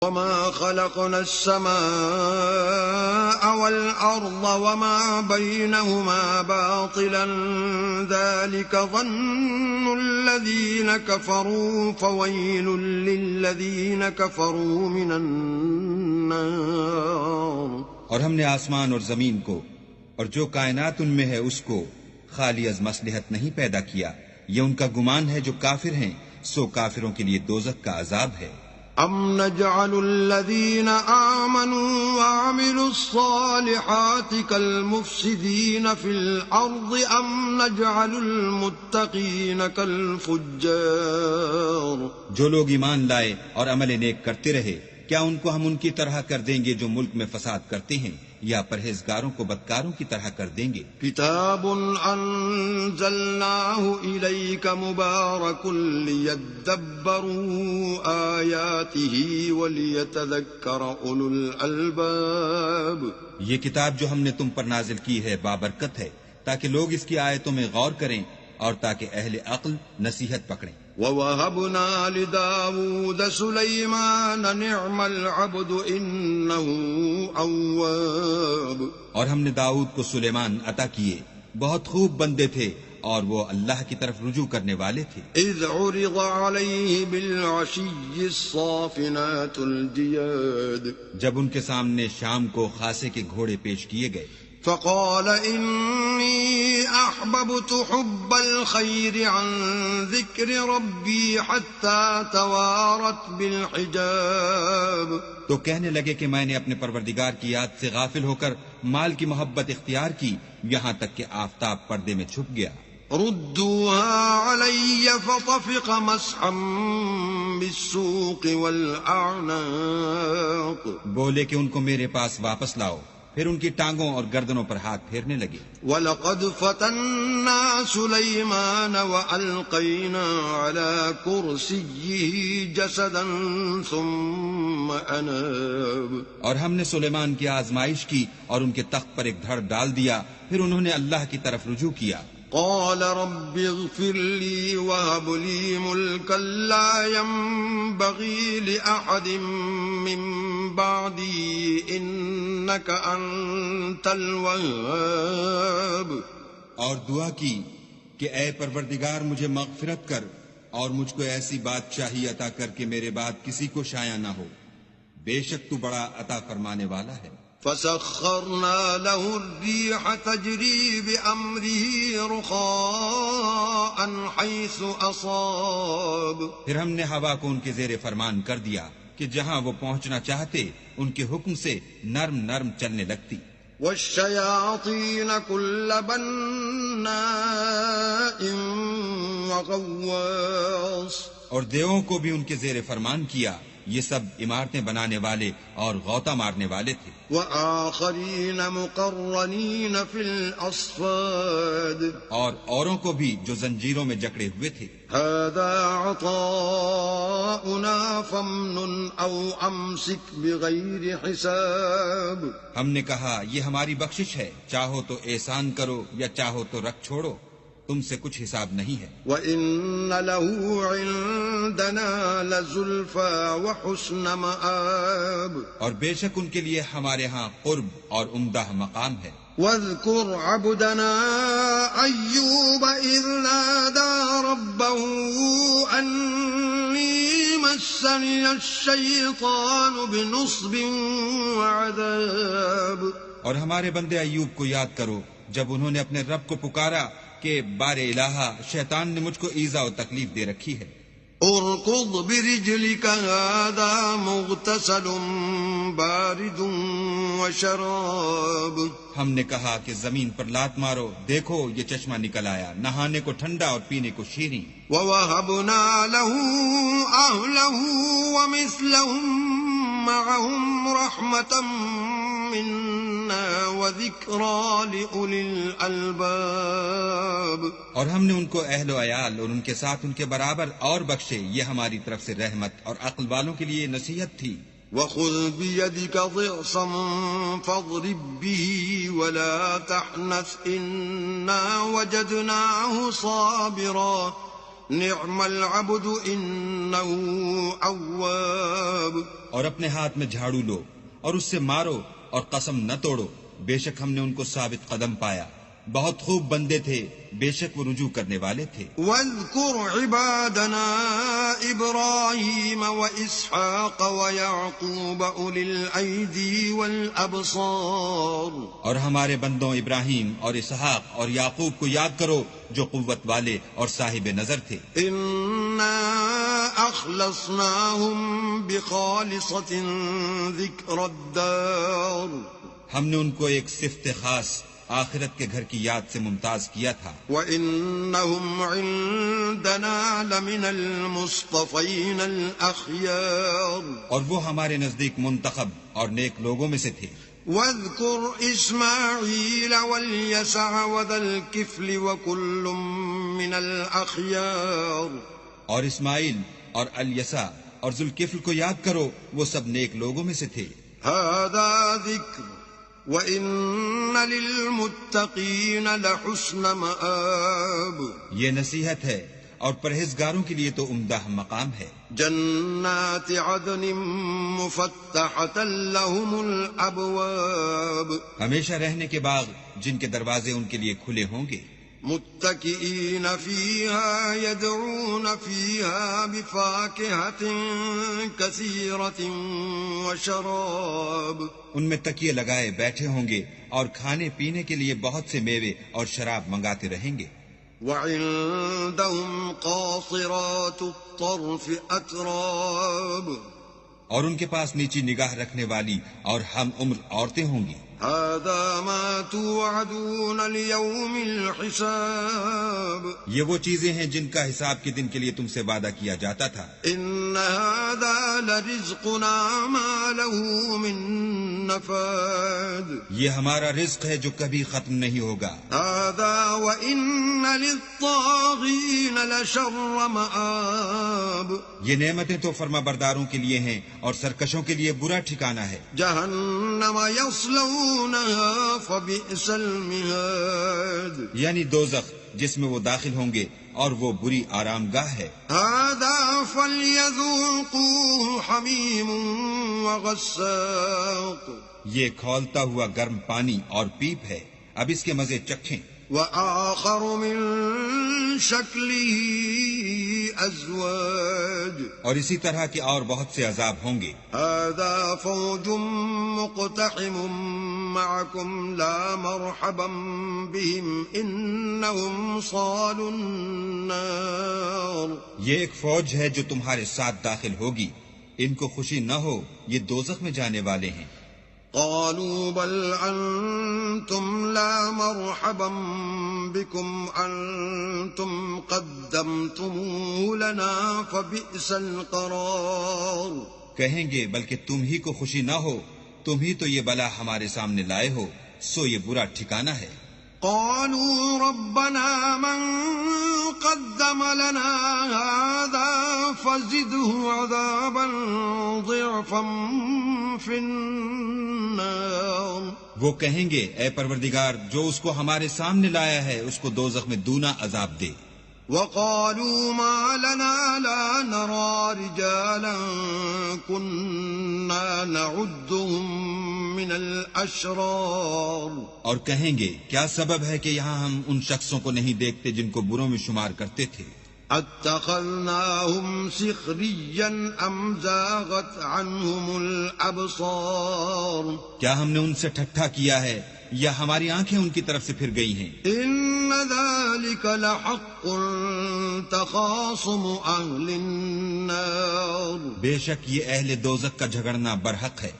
وما خلقنا السماء والأرض وما بينهما باطلا ذلك ظن الذين كفروا فويل للذين كفروا من النار. اور ہم نے آسمان اور زمین کو اور جو کائنات ان میں ہے اس کو خالی از مصلحت نہیں پیدا کیا. یہ ان کا گمان ہے جو کافر ہیں، سو کافروں کے لیے دوزخ کا عذاب ہے. ام نجعل الذين آمنوا وعملوا الصالحات كالمفسدين في الأرض ام نجعل المتقين كالفجار. جو لوگ ایمان لائے اور عمل نیک کرتے رہے، کیا ان کو ہم ان کی طرح کر دیں گے جو ملک میں فساد کرتے ہیں، یا پرہیزگاروں کو بدکاروں کی طرح کر دیں گے؟ کتاب انزلناه الیک مبارک لیدبروا آیاته ولیتذکر اولو الالباب. یہ کتاب جو ہم نے تم پر نازل کی ہے بابرکت ہے، تاکہ لوگ اس کی آیتوں میں غور کریں اور تاکہ اہل عقل نصیحت پکڑیں. وَوَهَبْنَا لِدَاوُودَ سُلَيْمَانَ نِعْمَ الْعَبْدُ إِنَّهُ أَوَّابٌ. اور ہم نے داؤد کو سلیمان عطا کیے، بہت خوب بندے تھے اور وہ اللہ کی طرف رجوع کرنے والے تھے. إِذْ عُرِضَ عَلَيْهِ بِالْعَشِيِّ الصَّافِنَاتُ الْجِيَادُ. جب ان کے سامنے شام کو خاصے کے گھوڑے پیش کیے گئے، فقال إني أحببت حب الخير عن ذكر ربي حتى توارت بالحجاب. تو کہنے لگے کہ میں نے اپنے پروردگار کی یاد سے غافل ہو کر مال کی محبت اختیار کی، یہاں تک کہ آفتاب پردے میں چھپ گیا. ردوها علي فطفق مسحا بالسوق والأعناق. بولے کہ ان کو میرے پاس واپس لاؤ، پھر ان کی ٹانگوں اور گردنوں پر ہاتھ پھیرنے لگے. وَلَقَدْ فَتَنَّا سُلَيْمَانَ وَأَلْقَيْنَا عَلَى كُرْسِيِّهِ جَسَدًا ثُمَّ أَنَابَ. اور ہم نے سلیمان کی آزمائش کی اور ان کے تخت پر ایک دھڑ ڈال دیا، پھر انہوں نے اللہ کی طرف رجوع کیا. قال رب اغفر لي وهب لي ملكا لا ينبغي لأحد من بعدي إنك أنت الوهاب. اور دعا کی کہ اے پروردگار مجھے مغفرت کر اور مجھ کو ایسی بادشاہی عطا کر کے میرے بعد کسی کو شایع نہ ہو، بے شک تو بڑا عطا فرمانے والا ہے. فسخرنا له الريح تجري بأمره رخاء حيث أصاب. پھر ہم نے ہوا کو ان کے زیر فرمان کر دیا کہ جہاں وہ پہنچنا چاہتے ان کے حکم سے نرم نرم چلنے لگتی. والشياطين كل بناء وغواص. اور دیووں کو بھی ان کے زیر فرمان کیا، یہ سب عمارتیں بنانے والے اور غوطہ مارنے والے تھے. وآخرین مقرنین فی الأصفاد. اور اوروں کو بھی جو زنجیروں میں جکڑے ہوئے تھے. هذا عطاؤنا فامنن او امسک بغیر حساب. ہم نے کہا یہ ہماری بخشش ہے، چاہو تو احسان کرو یا چاہو تو رکھ چھوڑو، تم سے کچھ حساب نہیں ہے. وَإِنَّ لَهُ عِندَنَا لَزُلْفَى وَحُسْنَ مَآب. اور بے شک ان کے لیے ہمارے ہاں قرب اور عمدہ مقام ہے. وَاذْكُرْ عَبْدَنَا أَيُّوبَ إِذْ نَادَى رَبَّهُ أَنِّي مَسَّنِيَ الشَّيْطَانُ بِنُصْبٍ وَعَذَابٍ. اور ہمارے بندے ایوب کو یاد کرو جب انہوں نے اپنے رب کو پکارا کہ بار الہا شیطان نے مجھ کو ایذا و تکلیف دے رکھی ہے. ارکض برجلک هذا مغتسل بارد وشراب. ہم نے کہا کہ زمین پر لات مارو، دیکھو یہ چشمہ نکل آیا، نہانے کو ٹھنڈا اور پینے کو شیریں. وَوَهَبْنَا لَهُ أَهْلَهُ وَمِثْلَهُمْ مَعَهُمْ رَحْمَةً مِنَّا وَذِكْرَى لِأُولِي الْأَلْبَابِ. اور ہم نے ان کو اہل و عیال اور ان کے ساتھ ان کے برابر اور بخشے، یہ ہماری طرف سے رحمت اور عقل والوں کے لیے نصیحت تھی. وَخُذْ بِيَدِكَ ضِغْصًا فَاضْرِبْ بِهِ وَلَا تَحْنَثْ إِنَّا وَجَدْنَاهُ صَابِرًا نعم العبد إنه أواب. اور اپنے ہاتھ میں جھاڑو لو اور اس سے مارو اور قسم نہ توڑو، بے شک ہم نے ان کو ثابت قدم پایا، بہت خوب بندے تھے، بے شک وہ رجوع کرنے والے تھے. واذكر عبادنا إبراهيم وإسحاق ويعقوب أولي الأيدي والأبصار. اور ہمارے بندوں ابراہیم اور اسحاق اور یعقوب کو یاد کرو جو قوت والے اور صاحب نظر تھے. إنا أخلصناهم بخالصة ذكر الدار. ہم نے ان کو ایک صفت خاص آخرت کے گھر کی یاد سے ممتاز کیا تھا. وَإِنَّهُمْ عِندَنَا لَمِنَ الْمُصْطَفَيْنَ الْأَخْيَارِ. اور وہ ہمارے نزدیک منتخب اور نیک لوگوں میں سے تھے. وَاذْكُرْ إِسْمَاعِيلَ وَالْيَسَعَ وَذَا الْكِفْلِ وَكُلٌّ مِّنَ الْأَخْيَارِ. اور اسماعیل اور الیسع اور ذوالکفل کو یاد کرو، وہ سب نیک لوگوں میں سے تھے. هَذَا ذِكْرٌ وَإِنَّ لِلْمُتَّقِينَ لَحُسْنَ مَآبٍ. یہ نصیحت ہے اور پرہیزگاروں کے لیے تو عمدہ مقام ہے. جنات عدن مفتحة لهم الأبواب. ہمیشہ رہنے کے باغ جن کے دروازے ان کے لیے کھلے ہوں گے. متكئين فيها يدعون فيها بفاكهة كثيرة وشراب. ان میں تکیے لگائے بیٹھے ہوں گے اور کھانے پینے کے لیے بہت سے میوے اور شراب منگاتے رہیں گے. وعندهم قاصرات الطرف أتراب. اور ان کے پاس نیچی نگاہ رکھنے والی اور ہم عمر عورتیں ہوں گی. هذا ما توعدون ليوم الحساب. یہ وہ چیزیں ہیں جن کا حساب کے دن کے لیے تم سے وعدہ کیا جاتا تھا. ان هذا لرزقنا ما له من نفاد. یہ ہمارا رزق ہے جو کبھی ختم نہیں ہوگا. هذا وان للطاغين لشر مآب. یہ نعمتیں تو فرما برداروں کے لیے ہیں اور سرکشوں کے لیے برا ٹھکانہ ہے. جہنم یصلونها فبئس المہاد. یعنی دوزخ جس میں وہ داخل ہوں گے اور وہ بری آرام گاہ ہے. هذا فليذوقوه حمیم وغساق. یہ کھولتا ہوا گرم پانی اور پیپ ہے، اب اس کے مزے چکھیں. وآخر من شکله ازواج. اور اسی طرح کے اور بہت سے عذاب ہوں گے. هذا فوج مقتحم معكم لا مرحبا بهم انهم صالوا النار. یہ ایک فوج ہے جو تمہارے ساتھ داخل ہوگی، ان کو خوشی نہ ہو، یہ دوزخ میں جانے والے ہیں. قالوا بل انتم لا مرحبا بكم انتم قدمتموه لنا فبئس القرار. کہیں گے بلکہ تم ہی کو خوشی نہ ہو، تم ہی تو یہ بلا ہمارے سامنے لائے ہو، سو یہ برا ٹھکانہ ہے. قالوا ربنا من قدم لنا هذا فزده عذابا ضعفا في النار. وہ کہیں گے اے پروردگار جو اس کو ہمارے سامنے لایا ہے اس کو دوزخ میں دونا عذاب دے. وقالوا ما لنا لا نرى رجالا كنا نعدهم من الاشرار. اور کہیں گے کیا سبب ہے کہ یہاں ہم ان شخصوں کو نہیں دیکھتے جن کو بروں میں شمار کرتے تھے. اتخذناهم سخريا ام زاغت عنهم الابصار. کیا ہم نے ان سے ٹھٹھا کیا ہے یا ہماری آنکھیں ان کی طرف سے پھر گئی ہیں. ان ذلك لحق تخاصم اهل النار. بے شک یہ اہل دوزخ کا جھگڑنا برحق ہے.